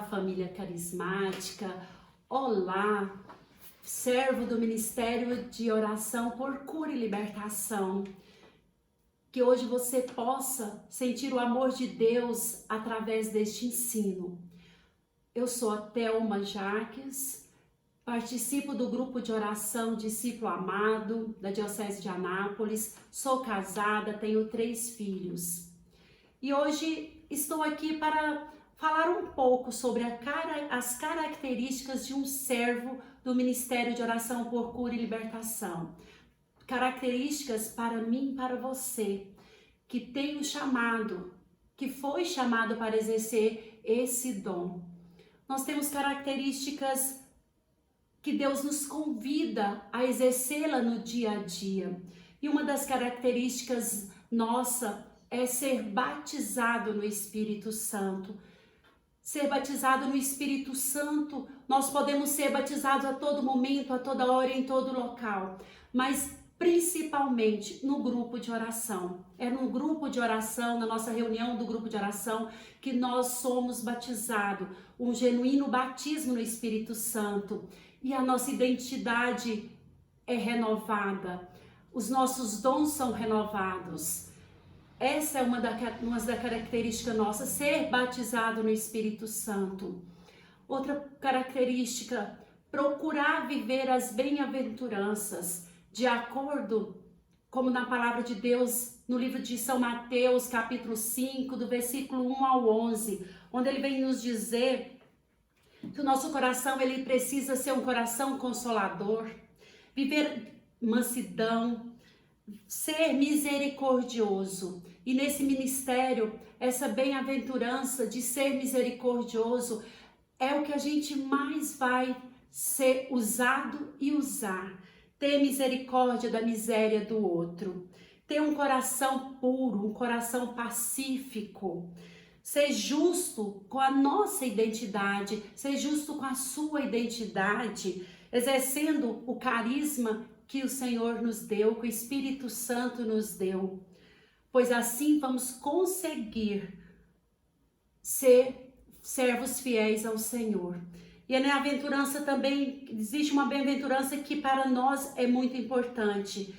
família carismática, olá, servo do Ministério de Oração por Cura e Libertação. Que hoje você possa sentir o amor de Deus através deste ensino. Eu sou a Thelma Jaques, participo do grupo de oração Discípulo Amado, da Diocese de Anápolis, sou casada, tenho 3 filhos. E hoje estou aqui para falar um pouco sobre as características de um servo do Ministério de Oração por Cura e Libertação. Características para mim e para você, que tem o chamado, que foi chamado para exercer esse dom. Nós temos características que Deus nos convida a exercê-la no dia a dia. E uma das características nossa é ser batizado no Espírito Santo. Ser batizado no Espírito Santo, nós podemos ser batizados a todo momento, a toda hora, em todo local, mas principalmente no grupo de oração. É no grupo de oração, na nossa reunião do grupo de oração, que nós somos batizados, um genuíno batismo no Espírito Santo, e a nossa identidade é renovada, os nossos dons são renovados. Essa é uma das características nossas, ser batizado no Espírito Santo. Outra característica, procurar viver as bem-aventuranças, de acordo, como na palavra de Deus, no livro de São Mateus, capítulo 5, do versículo 1 ao 11, onde ele vem nos dizer que o nosso coração, ele precisa ser um coração consolador, viver mansidão, ser misericordioso. E nesse ministério, essa bem-aventurança de ser misericordioso é o que a gente mais vai ser usado e usar. Ter misericórdia da miséria do outro. Ter um coração puro, um coração pacífico. Ser justo com a nossa identidade, ser justo com a sua identidade, exercendo o carisma que o Senhor nos deu, que o Espírito Santo nos deu. Pois assim vamos conseguir ser servos fiéis ao Senhor. E a bem-aventurança também, existe uma bem-aventurança que para nós é muito importante.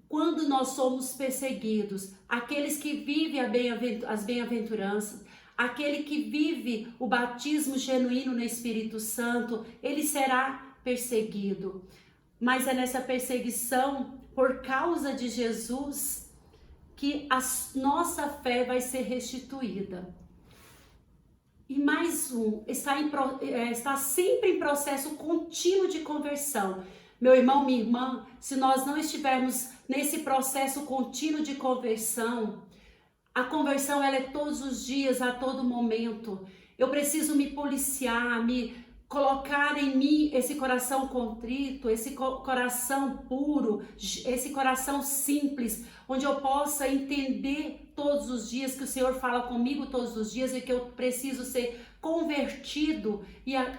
Quando nós somos perseguidos, aqueles que vivem as bem-aventuranças, aquele que vive o batismo genuíno no Espírito Santo, ele será perseguido. Mas é nessa perseguição, por causa de Jesus, que a nossa fé vai ser restituída. E mais está sempre em processo contínuo de conversão. Meu irmão, minha irmã, se nós não estivermos nesse processo contínuo de conversão, a conversão ela é todos os dias, a todo momento. Eu preciso me policiar, me colocar em mim esse coração contrito, esse coração puro, esse coração simples, onde eu possa entender todos os dias que o Senhor fala comigo todos os dias e que eu preciso ser convertido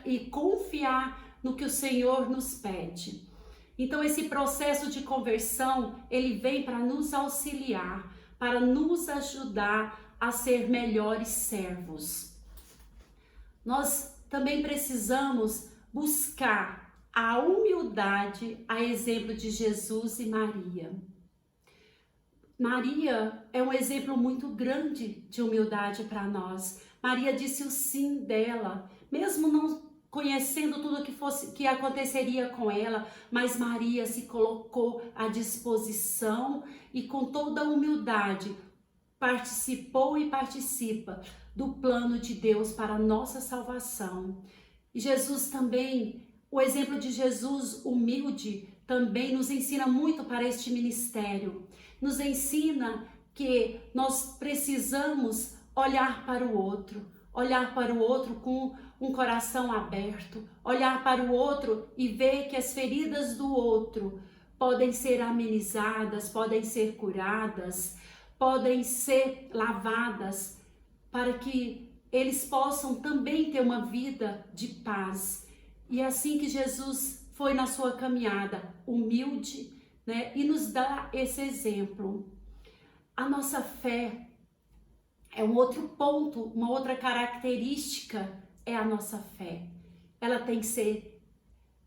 e confiar no que o Senhor nos pede. Então esse processo de conversão, ele vem para nos auxiliar, para nos ajudar a ser melhores servos. Nós também precisamos buscar a humildade, a exemplo de Jesus e Maria. Maria é um exemplo muito grande de humildade para nós. Maria disse o sim dela, mesmo não conhecendo tudo que aconteceria com ela, mas Maria se colocou à disposição e com toda a humildade participou e participa do plano de Deus para a nossa salvação. E Jesus também, o exemplo de Jesus humilde, também nos ensina muito para este ministério. Nos ensina que nós precisamos olhar para o outro com um coração aberto, olhar para o outro e ver que as feridas do outro podem ser amenizadas, podem ser curadas, podem ser lavadas, para que eles possam também ter uma vida de paz. E é assim que Jesus foi na sua caminhada, humilde, né? E nos dá esse exemplo. A nossa fé é um outro ponto, uma outra característica é a nossa fé. Ela tem que ser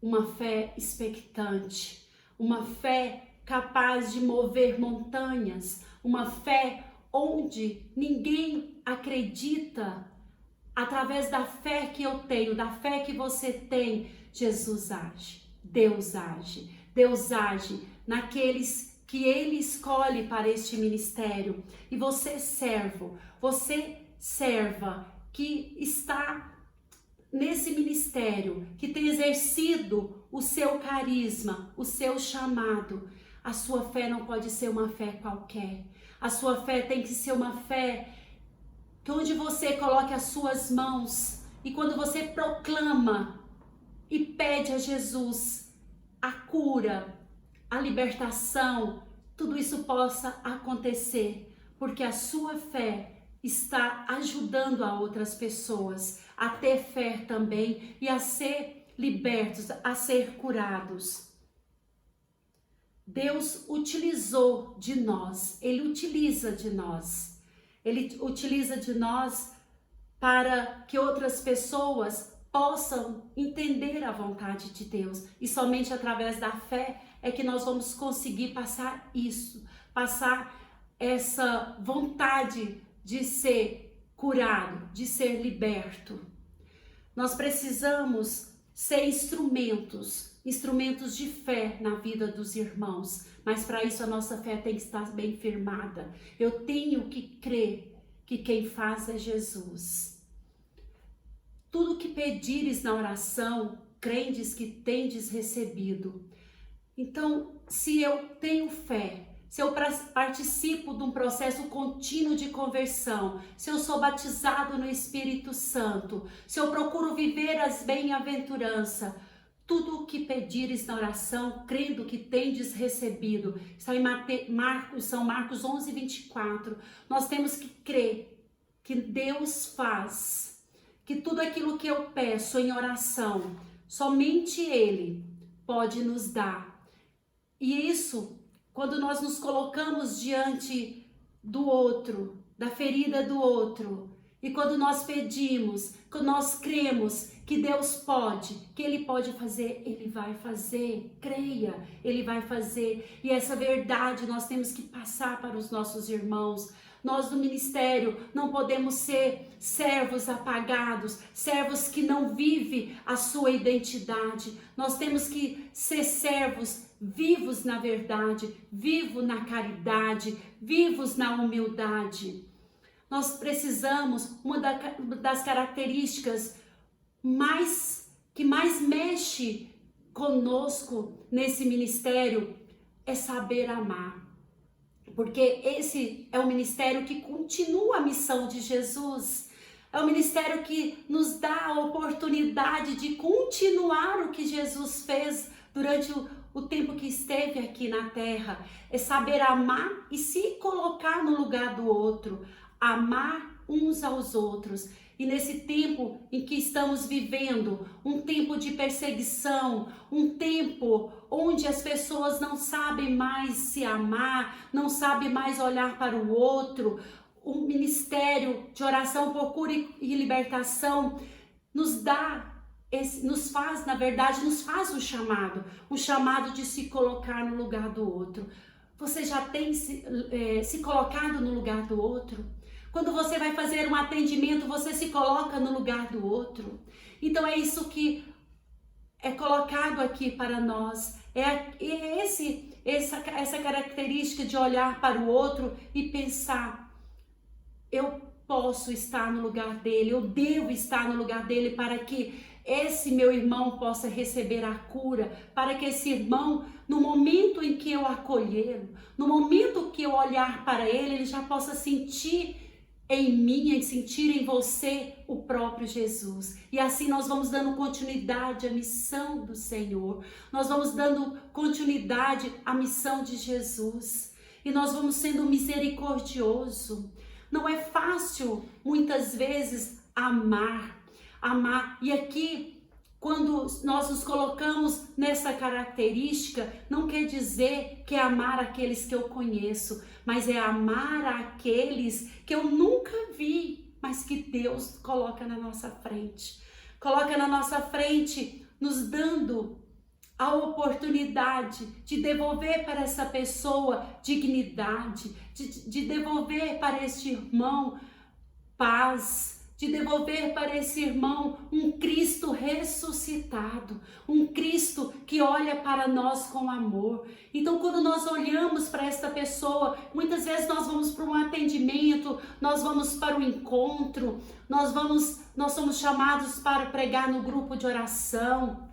uma fé expectante, uma fé capaz de mover montanhas, uma fé onde ninguém acredita. Através da fé que eu tenho, da fé que você tem, Jesus age, Deus age. Deus age naqueles que Ele escolhe para este ministério. E você servo, você serva que está nesse ministério, que tem exercido o seu carisma, o seu chamado, a sua fé não pode ser uma fé qualquer. A sua fé tem que ser uma fé que onde você coloque as suas mãos e quando você proclama e pede a Jesus a cura, a libertação, tudo isso possa acontecer, porque a sua fé está ajudando a outras pessoas a ter fé também e a ser libertos, a ser curados. Deus utilizou de nós, Ele utiliza de nós. Ele utiliza de nós para que outras pessoas possam entender a vontade de Deus. E somente através da fé é que nós vamos conseguir passar isso, passar essa vontade de ser curado, de ser liberto. Nós precisamos ser instrumentos de fé na vida dos irmãos, mas para isso a nossa fé tem que estar bem firmada. Eu tenho que crer que quem faz é Jesus. Tudo que pedires na oração, crendes que tendes recebido. Então, se eu tenho fé, se eu participo de um processo contínuo de conversão, se eu sou batizado no Espírito Santo, se eu procuro viver as bem-aventuranças, tudo o que pedires na oração, crendo que tendes recebido. Está em São Marcos 11, 24. Nós temos que crer que Deus faz, que tudo aquilo que eu peço em oração, somente Ele pode nos dar. E isso, quando nós nos colocamos diante do outro, da ferida do outro, e quando nós pedimos, quando nós cremos que Deus pode, que Ele pode fazer, Ele vai fazer. Creia, Ele vai fazer. E essa verdade nós temos que passar para os nossos irmãos. Nós do ministério não podemos ser servos apagados, servos que não vivem a sua identidade. Nós temos que ser servos vivos na verdade, vivos na caridade, vivos na humildade. Nós precisamos, uma das características que mais mexe conosco nesse ministério é saber amar. Porque esse é o ministério que continua a missão de Jesus. É o ministério que nos dá a oportunidade de continuar o que Jesus fez durante o tempo que esteve aqui na terra. É saber amar e se colocar no lugar do outro. Amar uns aos outros. E nesse tempo em que estamos vivendo, um tempo de perseguição, um tempo onde as pessoas não sabem mais se amar, não sabem mais olhar para o outro, o ministério de oração por cura e libertação nos faz, na verdade, nos faz um chamado de se colocar no lugar do outro. Você já tem se colocado no lugar do outro? Quando você vai fazer um atendimento, você se coloca no lugar do outro. Então é isso que é colocado aqui para nós. Essa característica de olhar para o outro e pensar, eu posso estar no lugar dele, eu devo estar no lugar dele para que esse meu irmão possa receber a cura, para que esse irmão, no momento em que eu acolhê-lo, no momento que eu olhar para ele, ele já possa sentir em mim, em sentir em você o próprio Jesus. E assim nós vamos dando continuidade à missão do Senhor. Nós vamos dando continuidade à missão de Jesus. E nós vamos sendo misericordioso. Não é fácil, muitas vezes, amar. E aqui, quando nós nos colocamos nessa característica, não quer dizer que é amar aqueles que eu conheço, mas é amar aqueles que eu nunca vi, mas que Deus coloca na nossa frente. Coloca na nossa frente, nos dando a oportunidade de devolver para essa pessoa dignidade, de devolver para este irmão paz, de devolver para esse irmão um Cristo ressuscitado, um Cristo que olha para nós com amor. Então, quando nós olhamos para esta pessoa, muitas vezes nós vamos para um atendimento, nós vamos para um encontro, nós somos chamados para pregar no grupo de oração.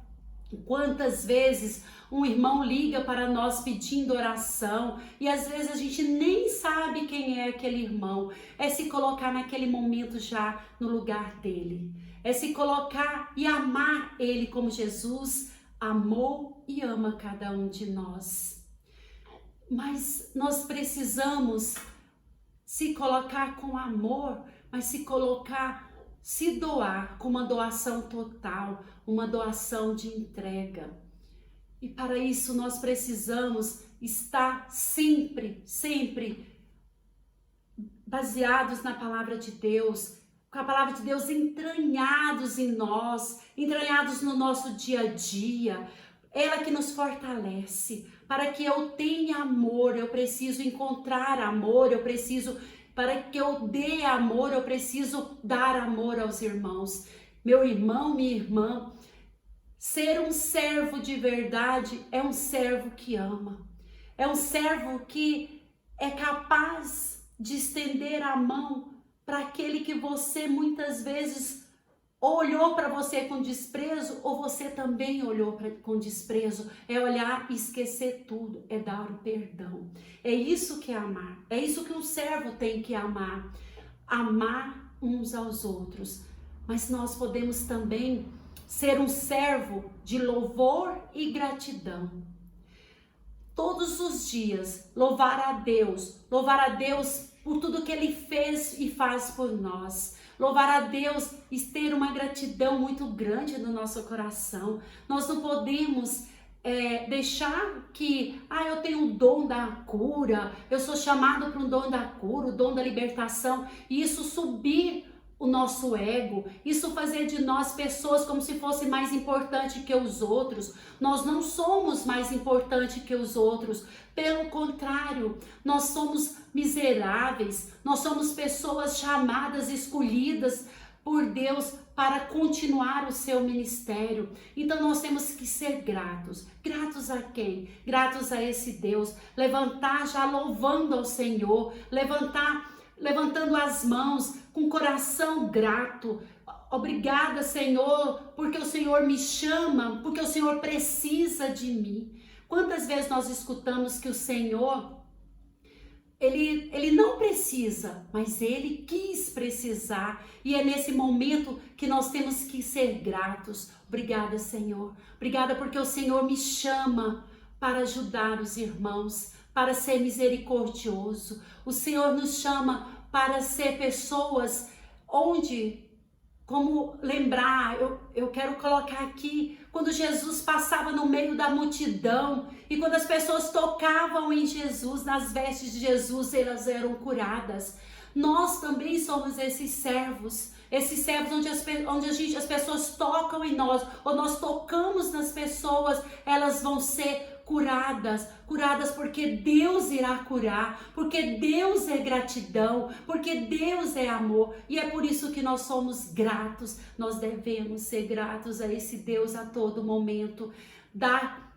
Quantas vezes um irmão liga para nós pedindo oração e às vezes a gente nem sabe quem é aquele irmão. É se colocar naquele momento já no lugar dele. É se colocar e amar ele como Jesus amou e ama cada um de nós. Mas nós precisamos se colocar com amor, mas se doar com uma doação total, uma doação de entrega. E para isso nós precisamos estar sempre baseados na palavra de Deus, com a palavra de Deus entranhados em nós, entranhados no nosso dia a dia. Ela que nos fortalece. Para que eu tenha amor, eu preciso encontrar amor, para que eu dê amor, eu preciso dar amor aos irmãos. Meu irmão, minha irmã, ser um servo de verdade é um servo que ama. É um servo que é capaz de estender a mão para aquele que você muitas vezes olhou para você com desprezo, ou você também olhou com desprezo. É olhar e esquecer tudo, é dar o perdão. É isso que é amar, é isso que um servo tem que amar. Amar uns aos outros. Mas nós podemos também ser um servo de louvor e gratidão. Todos os dias, louvar a Deus por tudo que Ele fez e faz por nós. Louvar a Deus e ter uma gratidão muito grande no nosso coração. Nós não podemos deixar que, eu tenho o dom da cura, eu sou chamado para um dom da cura, o dom da libertação, e isso subir o nosso ego, isso fazer de nós pessoas como se fosse mais importante que os outros. Nós não somos mais importante que os outros, pelo contrário, nós somos miseráveis, nós somos pessoas chamadas, escolhidas por Deus para continuar o seu ministério. Então nós temos que ser gratos. Gratos a quem? Gratos a esse Deus. Levantar já louvando ao Senhor, levantando as mãos com coração grato. Obrigada, Senhor, porque o Senhor me chama, porque o Senhor precisa de mim. Quantas vezes nós escutamos que o Senhor, Ele não precisa, mas Ele quis precisar. E é nesse momento que nós temos que ser gratos. Obrigada, Senhor. Obrigada porque o Senhor me chama para ajudar os irmãos, para ser misericordioso. O Senhor nos chama para ser pessoas como lembrar, eu quero colocar aqui, quando Jesus passava no meio da multidão e quando as pessoas tocavam em Jesus, nas vestes de Jesus, elas eram curadas. Nós também somos esses servos onde as pessoas tocam em nós, ou nós tocamos nas pessoas, elas vão ser curadas porque Deus irá curar, porque Deus é gratidão, porque Deus é amor, e é por isso que nós somos gratos. Nós devemos ser gratos a esse Deus a todo momento. Dar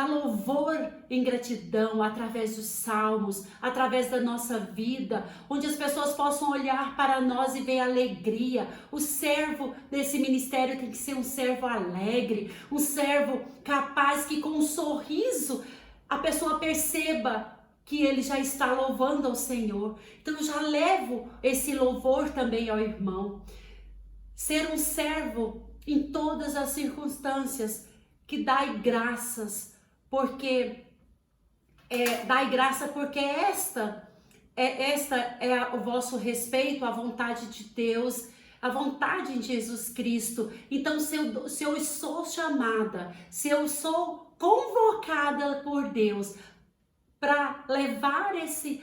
louvor em gratidão através dos salmos, através da nossa vida, onde as pessoas possam olhar para nós e ver alegria. O servo desse ministério tem que ser um servo alegre, um servo capaz que com um sorriso a pessoa perceba que ele já está louvando ao Senhor. Então eu já levo esse louvor também ao irmão. Ser um servo em todas as circunstâncias, que dai graças, porque dai graça porque esta é o vosso respeito, a vontade de Deus, a vontade em Jesus Cristo. Então, se eu sou chamada, se eu sou convocada por Deus para levar esse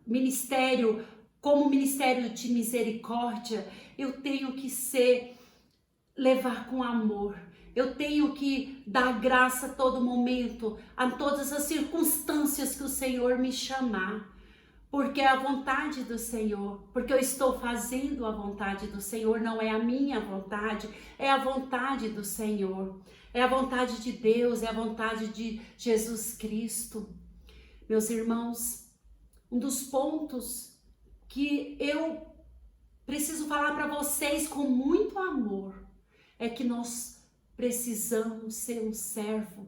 ministério como ministério de misericórdia, eu tenho que levar com amor. Eu tenho que dar graça a todo momento, a todas as circunstâncias que o Senhor me chamar. Porque é a vontade do Senhor, porque eu estou fazendo a vontade do Senhor, não é a minha vontade, é a vontade do Senhor. É a vontade de Deus, é a vontade de Jesus Cristo. Meus irmãos, um dos pontos que eu preciso falar para vocês com muito amor é que nós precisamos ser um servo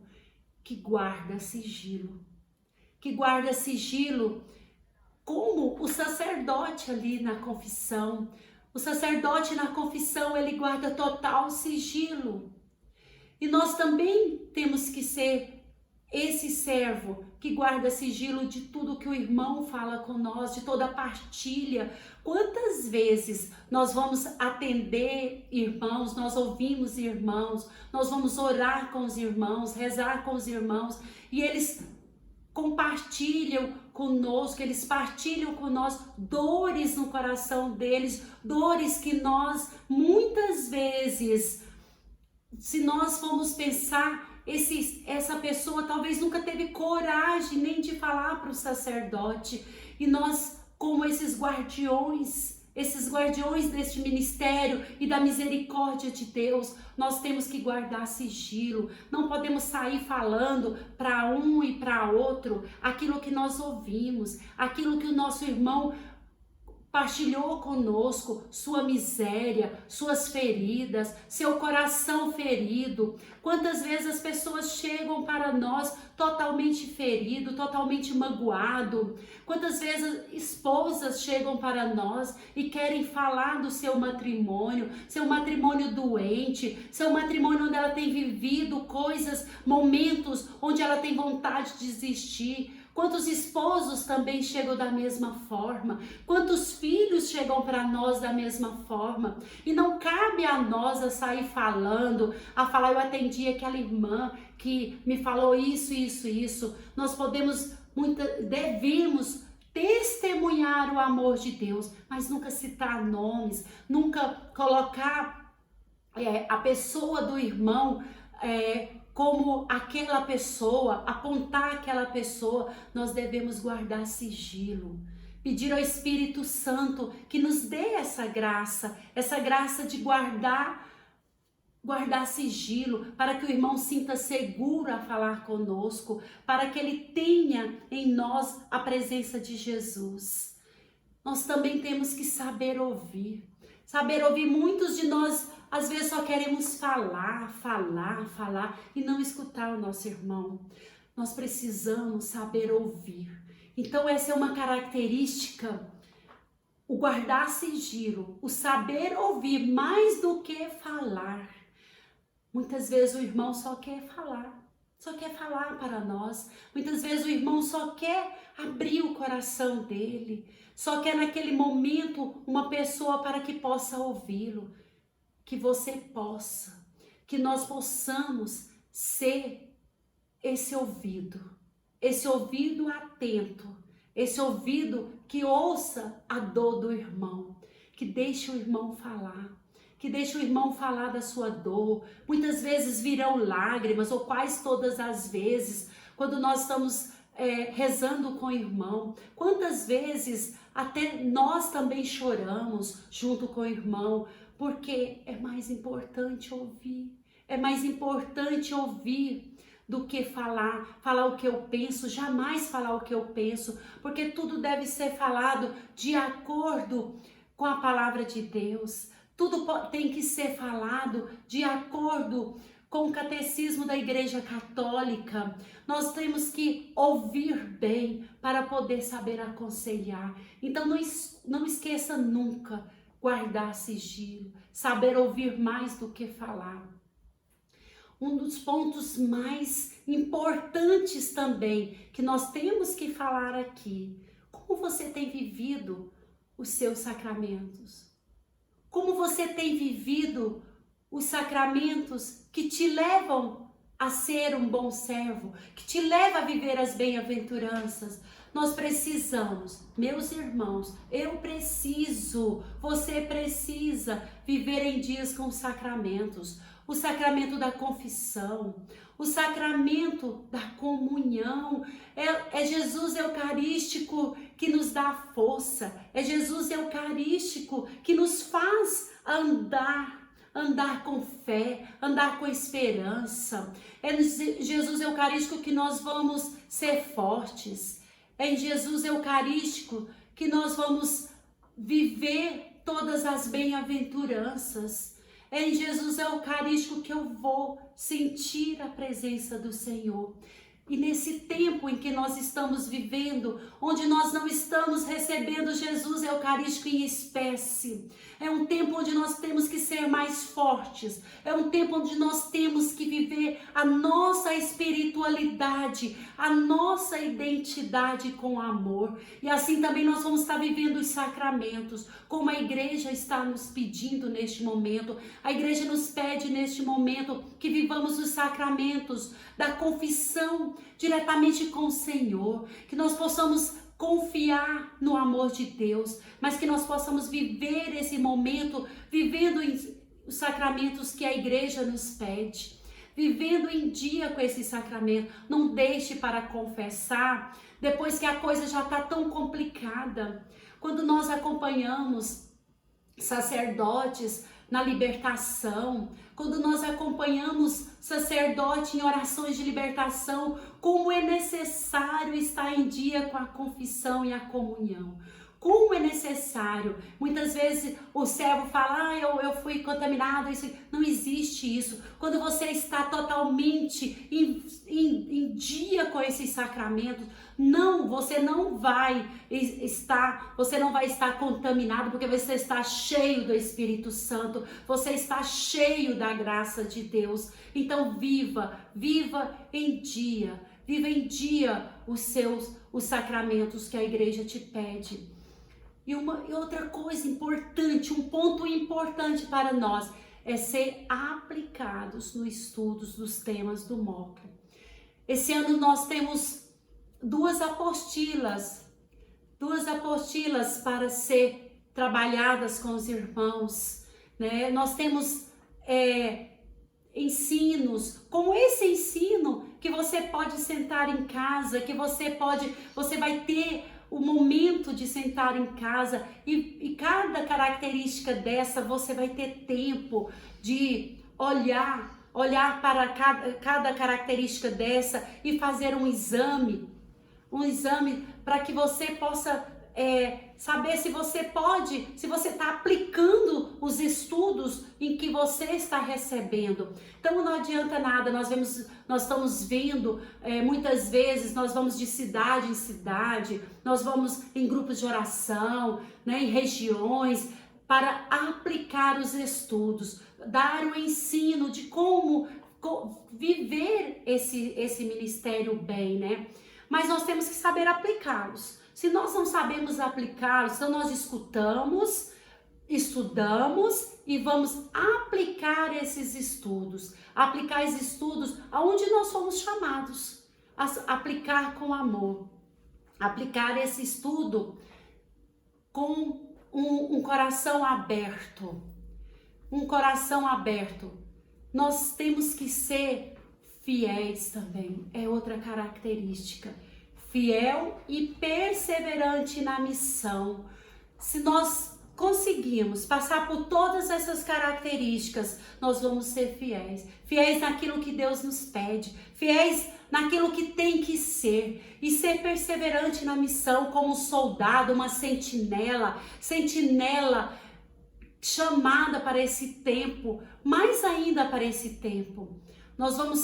que guarda sigilo. Que guarda sigilo como o sacerdote ali na confissão. O sacerdote na confissão, ele guarda total sigilo. E nós também temos que ser esse servo que guarda sigilo de tudo que o irmão fala com nós, de toda a partilha. Quantas vezes nós vamos atender irmãos, nós ouvimos irmãos, nós vamos orar com os irmãos, rezar com os irmãos, e eles compartilham conosco, eles partilham com nós dores no coração deles, dores que nós muitas vezes, se nós formos pensar, essa pessoa talvez nunca teve coragem nem de falar para o sacerdote, e nós, como esses guardiões deste ministério e da misericórdia de Deus, nós temos que guardar sigilo. Não podemos sair falando para um e para outro aquilo que nós ouvimos, aquilo que o nosso irmão partilhou conosco, sua miséria, suas feridas, seu coração ferido. Quantas vezes as pessoas chegam para nós totalmente ferido, totalmente magoado. Quantas vezes esposas chegam para nós e querem falar do seu matrimônio doente, seu matrimônio onde ela tem vivido coisas, momentos onde ela tem vontade de desistir. Quantos esposos também chegam da mesma forma, quantos filhos chegam para nós da mesma forma, e não cabe a nós a sair falando, eu atendi aquela irmã que me falou isso. Nós devemos testemunhar o amor de Deus, mas nunca citar nomes, nunca colocar a pessoa do irmão como aquela pessoa, apontar aquela pessoa. Nós devemos guardar sigilo, pedir ao Espírito Santo que nos dê essa graça de guardar sigilo, para que o irmão sinta seguro a falar conosco, para que ele tenha em nós a presença de Jesus. Nós também temos que saber ouvir. Muitos de nós às vezes só queremos falar e não escutar o nosso irmão. Nós precisamos saber ouvir. Então essa é uma característica, o guardar sigilo, o saber ouvir mais do que falar. Muitas vezes o irmão só quer falar para nós. Muitas vezes o irmão só quer abrir o coração dele, só quer naquele momento uma pessoa para que possa ouvi-lo. Que nós possamos ser esse ouvido atento, esse ouvido que ouça a dor do irmão, que deixe o irmão falar da sua dor. Muitas vezes virão lágrimas, ou quase todas as vezes, quando nós estamos rezando com o irmão. Quantas vezes até nós também choramos junto com o irmão, porque é mais importante ouvir. É mais importante ouvir do que falar o que eu penso, jamais falar o que eu penso, porque tudo deve ser falado de acordo com a palavra de Deus. Tudo tem que ser falado de acordo com o catecismo da Igreja Católica. Nós temos que ouvir bem para poder saber aconselhar. Então não esqueça nunca, guardar sigilo, saber ouvir mais do que falar. Um dos pontos mais importantes também que nós temos que falar aqui: como você tem vivido os seus sacramentos? Como você tem vivido os sacramentos que te levam a ser um bom servo, que te leva a viver as bem-aventuranças? Nós precisamos, meus irmãos, eu preciso, você precisa viver em dias com os sacramentos. O sacramento da confissão, o sacramento da comunhão, é Jesus eucarístico que nos dá força, é Jesus eucarístico que nos faz andar com fé, andar com esperança. É em Jesus eucarístico que nós vamos ser fortes, é em Jesus eucarístico que nós vamos viver todas as bem-aventuranças. É em Jesus eucarístico que eu vou sentir a presença do Senhor. E nesse tempo em que nós estamos vivendo, onde nós não estamos recebendo Jesus eucarístico em espécie, é um tempo onde nós temos que ser mais fortes, é um tempo onde nós temos que viver a nossa espiritualidade, a nossa identidade com amor. E assim também nós vamos estar vivendo os sacramentos, como a igreja está nos pedindo neste momento. A igreja nos pede neste momento que vivamos os sacramentos da confissão diretamente com o Senhor, que nós possamos confiar no amor de Deus, mas que nós possamos viver esse momento, vivendo os sacramentos que a igreja nos pede, vivendo em dia com esse sacramento. Não deixe para confessar depois que a coisa já está tão complicada. Quando nós acompanhamos sacerdotes na libertação, quando nós acompanhamos sacerdote em orações de libertação, como é necessário estar em dia com a confissão e a comunhão. Como é necessário. Muitas vezes o servo fala, eu fui contaminado, isso. Não existe isso. Quando você está totalmente em dia com esses sacramentos, você não vai estar contaminado, porque você está cheio do Espírito Santo, você está cheio da graça de Deus. Então viva em dia os sacramentos que a igreja te pede. E outra coisa importante, um ponto importante para nós, é ser aplicados nos estudos dos temas do MOCA. Esse ano nós temos duas apostilas para ser trabalhadas com os irmãos, né? Nós temos ensinos, com esse ensino que você pode sentar em casa, que você vai ter o momento de sentar em casa, e cada característica dessa você vai ter tempo de olhar para cada característica dessa e fazer um exame para que você possa saber se você está aplicando os estudos em que você está recebendo. Então não adianta nada, nós estamos vendo, muitas vezes nós vamos de cidade em cidade, nós vamos em grupos de oração, né, em regiões, para aplicar os estudos, dar o ensino de como viver esse ministério bem, né? Mas nós temos que saber aplicá-los. Se nós não sabemos aplicá-los, então nós estudamos e vamos aplicar esses estudos. Aplicar esses estudos aonde nós fomos chamados. Aplicar com amor. Aplicar esse estudo com um coração aberto. Um coração aberto. Nós temos que ser fiéis também. É outra característica. Fiel e perseverante na missão. Se nós conseguimos passar por todas essas características, nós vamos ser fiéis. Fiéis naquilo que Deus nos pede, fiéis naquilo que tem que ser, e ser perseverante na missão como um soldado, uma sentinela chamada para esse tempo, mais ainda para esse tempo. Nós vamos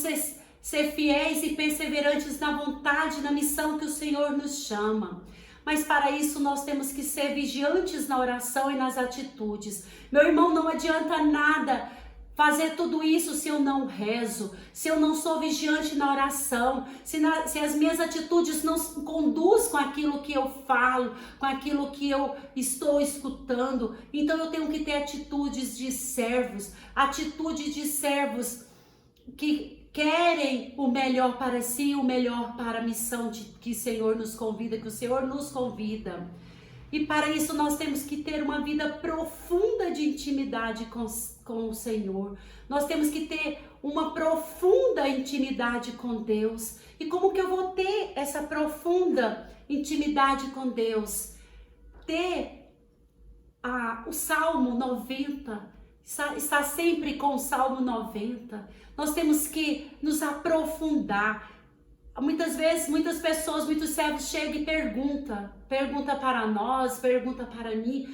ser fiéis e perseverantes na vontade, na missão que o Senhor nos chama. Mas para isso nós temos que ser vigilantes na oração e nas atitudes. Meu irmão, não adianta nada fazer tudo isso se eu não rezo, se eu não sou vigiante na oração, se as minhas atitudes não conduzem com aquilo que eu falo, com aquilo que eu estou escutando. Então eu tenho que ter atitude de servos que querem o melhor para si, o melhor para a missão que o Senhor nos convida, que o Senhor nos convida. E para isso nós temos que ter uma vida profunda de intimidade com o Senhor. Nós temos que ter uma profunda intimidade com Deus. E como que eu vou ter essa profunda intimidade com Deus? Ter o Salmo 90, está sempre com o Salmo 90. Nós temos que nos aprofundar. Muitas vezes, muitas pessoas, muitos servos chegam e pergunta para nós, pergunta para mim,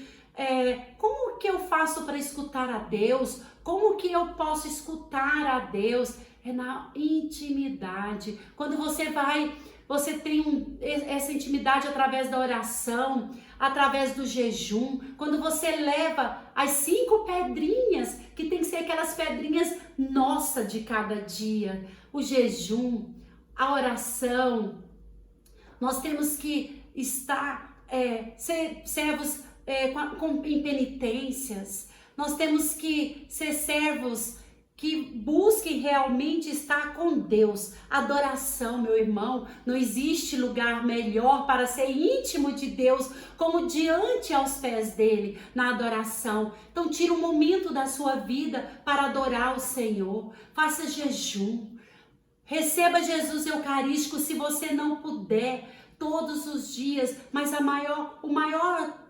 como que eu faço para escutar a Deus? Como que eu posso escutar a Deus? É na intimidade. Quando você tem essa intimidade através da oração, através do jejum, quando você leva as 5 pedrinhas, que tem que ser aquelas pedrinhas nossas de cada dia, o jejum, a oração. Nós temos que estar, ser servos em penitências. Nós temos que ser servos que busquem realmente estar com Deus. Adoração, meu irmão, não existe lugar melhor para ser íntimo de Deus como diante aos pés dele, na adoração. Então tira um momento da sua vida para adorar o Senhor. Faça jejum. Receba Jesus Eucarístico se você não puder todos os dias, mas o maior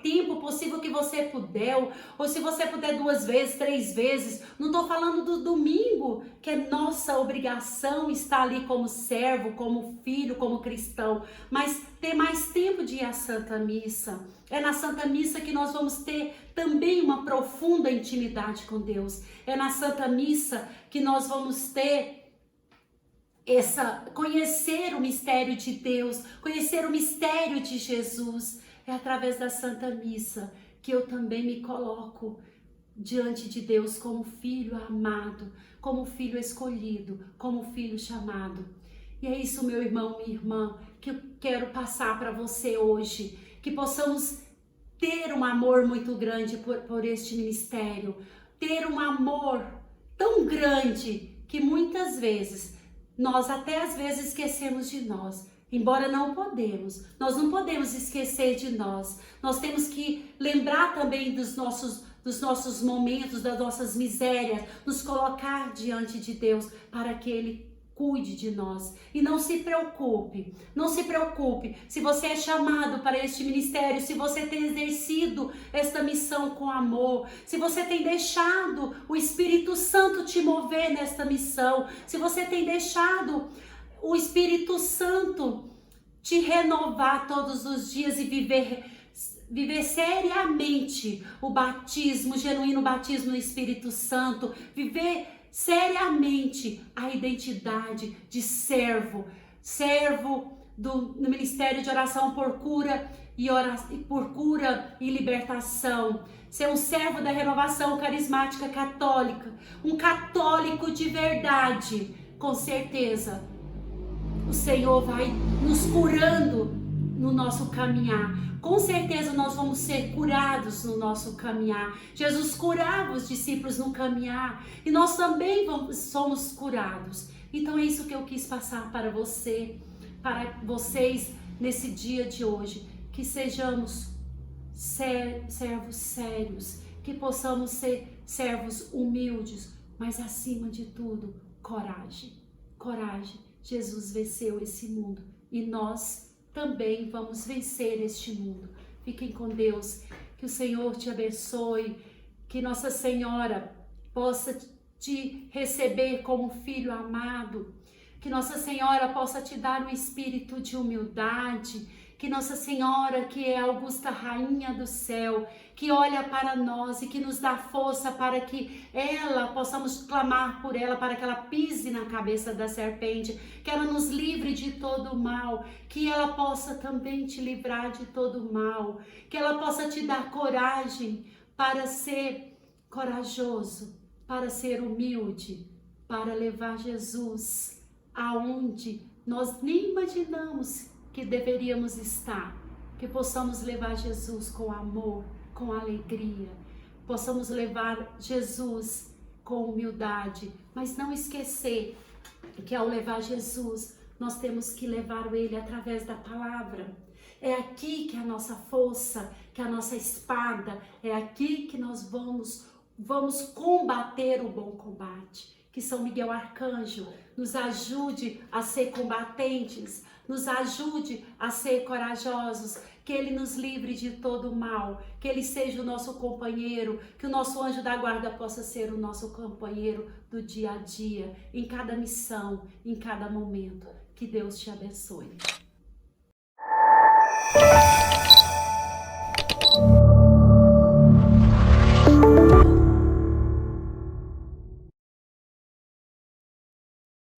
tempo possível que você puder, ou se você puder 2 vezes, 3 vezes. Não estou falando do domingo, que é nossa obrigação estar ali como servo, como filho, como cristão, mas ter mais tempo de ir à Santa Missa. É na Santa Missa que nós vamos ter também uma profunda intimidade com Deus. É na Santa Missa que nós vamos ter conhecer o mistério de Deus, conhecer o mistério de Jesus. É através da Santa Missa que eu também me coloco diante de Deus como filho amado, como filho escolhido, como filho chamado. E é isso, meu irmão, minha irmã, que eu quero passar para você hoje, que possamos ter um amor muito grande por este ministério, ter um amor tão grande que muitas vezes, nós até às vezes esquecemos de nós. Embora nós não podemos esquecer de nós. Nós temos que lembrar também dos nossos momentos, das nossas misérias, nos colocar diante de Deus para que Ele cuide de nós. E não se preocupe se você é chamado para este ministério, se você tem exercido esta missão com amor, se você tem deixado o Espírito Santo te mover nesta missão, se você tem deixado o Espírito Santo te renovar todos os dias e viver seriamente o batismo, o genuíno batismo no Espírito Santo, viver seriamente a identidade de servo no Ministério de Oração por Cura e Libertação, ser um servo da renovação carismática católica, um católico de verdade. Com certeza o Senhor vai nos curando no nosso caminhar. Com certeza nós vamos ser curados no nosso caminhar. Jesus curava os discípulos no caminhar e nós também somos curados. Então é isso que eu quis passar para vocês nesse dia de hoje. Que sejamos servos sérios, que possamos ser servos humildes, mas acima de tudo, coragem. Jesus venceu esse mundo e nós também vamos vencer este mundo. Fiquem com Deus, que o Senhor te abençoe, que Nossa Senhora possa te receber como filho amado, que Nossa Senhora possa te dar um espírito de humildade, que Nossa Senhora, que é a augusta Rainha do céu, que olha para nós e que nos dá força para que possamos clamar por ela, para que ela pise na cabeça da serpente, que ela nos livre de todo o mal, que ela possa também te livrar de todo o mal, que ela possa te dar coragem para ser corajoso, para ser humilde, para levar Jesus aonde nós nem imaginamos que deveríamos estar, que possamos levar Jesus com amor, com alegria, possamos levar Jesus com humildade, mas não esquecer que ao levar Jesus, nós temos que levar ele através da palavra. É aqui que a nossa força, que a nossa espada, é aqui que nós vamos combater o bom combate. Que São Miguel Arcanjo nos ajude a ser combatentes, nos ajude a ser corajosos, que ele nos livre de todo o mal, que ele seja o nosso companheiro, que o nosso anjo da guarda possa ser o nosso companheiro do dia a dia, em cada missão, em cada momento. Que Deus te abençoe.